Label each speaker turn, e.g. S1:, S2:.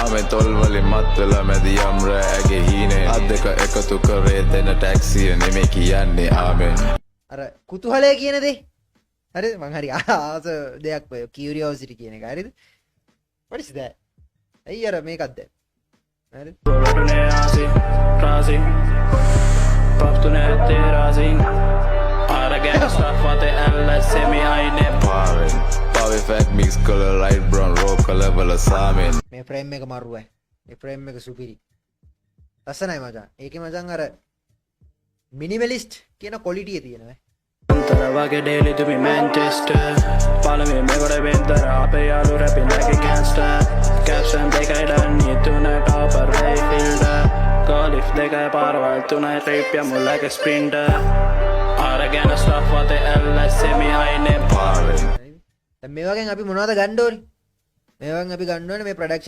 S1: ආමෙ තොල් වලින් මත් වෙලා මැදියම් රෑ ඇගේ හීනේ අත් දෙක එකතු කරේ දෙන ටැක්සිය නෙමෙයි කියන්නේ ආමෙන්
S2: අර කුතුහලය කියන දේ හරිද මං හරි ආස දෙයක් ඔය කියුරියෝසිටි කියන එක හරිද what is that ඇයි අර මේකක්ද හරිද
S3: වටුනේ ආසි රාසි පප්තුනේ තේරාසි අරගෙන ස්ටෆ්වතේ ඇල්ලස් සෙමි අයිනේ
S1: පාවෙන් පාවෙ ෆැට් මික්ස් කළා ලයිට් බ්‍රවුන් රෝ කලර් වල සාමෙන්
S2: මේ ෆ්‍රේම් එක මරුවයි මේ ෆ්‍රේම් එක සුපිරි ලස්සනයි මචං ඒකේ මචං අර මිනිමලිස්ට් කියන ක්වොලිටිය තියෙනවා
S3: අන්තර වගේ ඩේලි to be Manchester පාලමේ මෙවර වෙන්දර අපේ යාළු රැපින් like a gangster caption දෙකයි දන්නේ තුනට අපර වේ fielder golf දෙකයි පාරවල් තුනයි trip යමු like a sprinter අරගෙන stuff වතේ ඇල්ලස් සෙමි අයිනේ
S1: පාවෙන්
S2: දැන් මේ වගේ අපි මොනවද ගන්න ඕනේ මේ වගේ අපි ගන්න ඕනේ මේ ප්‍රොඩක්ෂන්